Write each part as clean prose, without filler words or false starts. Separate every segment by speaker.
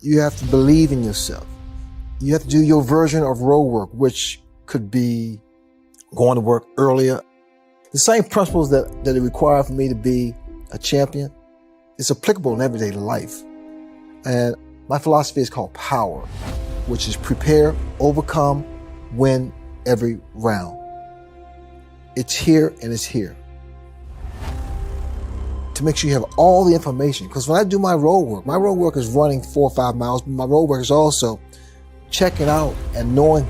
Speaker 1: You have to believe in yourself. You have to do your version of road work, which could be going to work earlier. The same principles that it required for me to be a champion, it's applicable in everyday life. And my philosophy is called POWER, which is prepare, overcome, win every round. It's here and it's here. To make sure you have all the information. Because when I do my road work is running 4 or 5 miles, but my road work is also checking out and knowing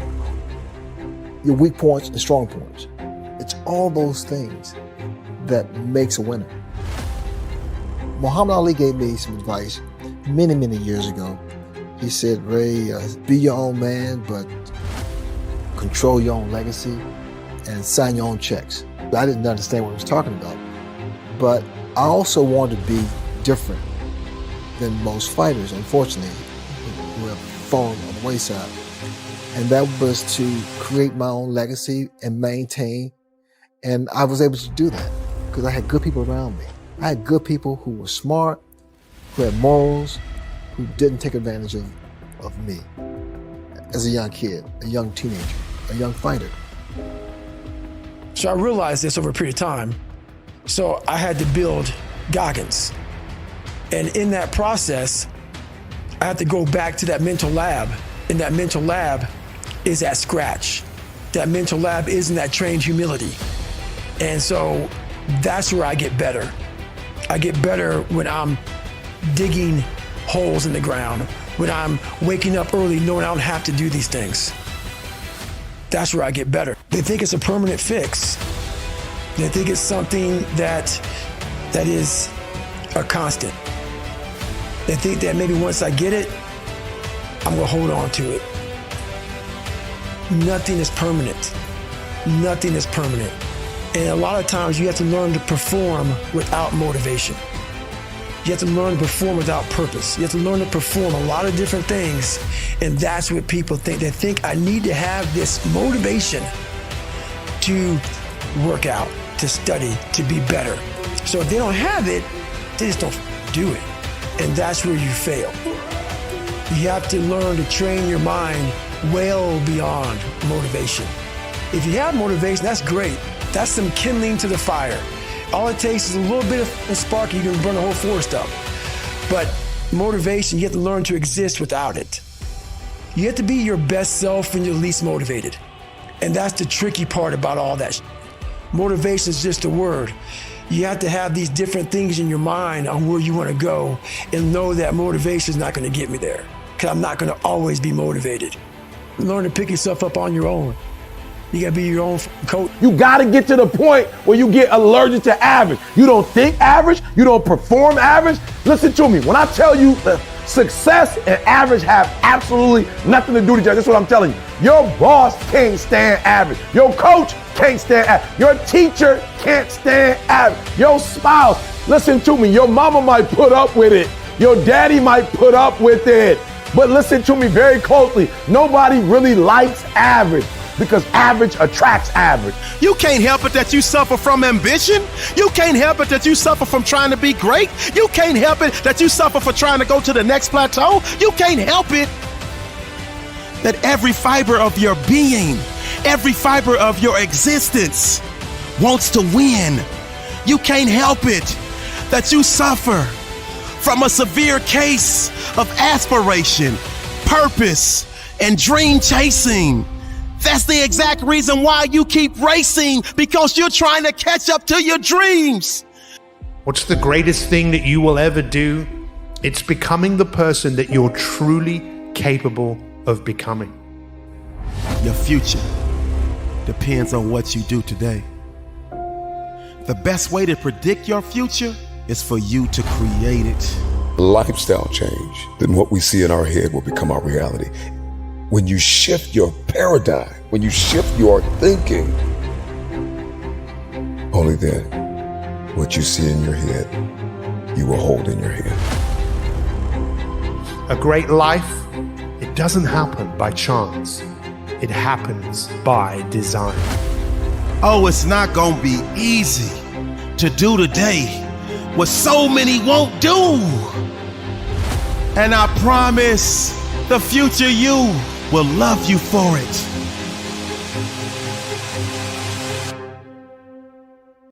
Speaker 1: your weak points and strong points. It's all those things that makes a winner. Muhammad Ali gave me some advice many, many years ago. He said, Ray, be your own man, but control your own legacy and sign your own checks. I didn't understand what he was talking about, but I also wanted to be different than most fighters, unfortunately, who have fallen on the wayside. And that was to create my own legacy and maintain. And I was able to do that because I had good people around me. I had good people who were smart, who had morals, who didn't take advantage of me as a young kid, a young teenager, a young fighter.
Speaker 2: So I realized this over a period of time. So I had to build Goggins. And in that process, I had to go back to that mental lab. And that mental lab is at scratch. That mental lab is in that trained humility. And so that's where I get better. I get better when I'm digging holes in the ground, when I'm waking up early knowing I don't have to do these things. That's where I get better. They think it's a permanent fix. They think it's something that is a constant. They think that maybe once I get it, I'm gonna hold on to it. Nothing is permanent. Nothing is permanent. And a lot of times you have to learn to perform without motivation. You have to learn to perform without purpose. You have to learn to perform a lot of different things. And that's what people think. They think I need to have this motivation to work out, to study, to be better. So if they don't have it, they just don't do it. And that's where you fail. You have to learn to train your mind well beyond motivation. If you have motivation, that's great. That's some kindling to the fire. All it takes is a little bit of a spark, you can burn the whole forest up. But motivation, you have to learn to exist without it. You have to be your best self when you're least motivated. And that's the tricky part about all that. Motivation is just a word. You have to have these different things in your mind on where you want to go and know that motivation is not going to get me there, because I'm not going to always be motivated. Learn to pick yourself up on your own. You gotta be your own coach.
Speaker 3: You gotta get to the point where you get allergic to average. You don't think average, you don't perform average. Listen to me, when I tell you that success and average have absolutely nothing to do with each other, that's what I'm telling you. Your boss can't stand average. Your coach can't stand average. Your teacher can't stand average. Your spouse, listen to me, your mama might put up with it. Your daddy might put up with it. But listen to me very closely, nobody really likes average, because average attracts average.
Speaker 4: You can't help it that you suffer from ambition. You can't help it that you suffer from trying to be great. You can't help it that you suffer for trying to go to the next plateau. You can't help it that every fiber of your being, every fiber of your existence wants to win. You can't help it that you suffer from a severe case of aspiration, purpose, and dream chasing. That's the exact reason why you keep racing, because you're trying to catch up to your dreams.
Speaker 5: What's the greatest thing that you will ever do? It's becoming the person that you're truly capable of becoming.
Speaker 4: Your future depends on what you do today. The best way to predict your future is for you to create it.
Speaker 6: Lifestyle change, then what we see in our head will become our reality. When you shift your paradigm, when you shift your thinking, only then what you see in your head, you will hold in your hand.
Speaker 5: A great life, it doesn't happen by chance. It happens by design.
Speaker 4: Oh, it's not gonna be easy to do today what so many won't do. And I promise the future you will love you for it.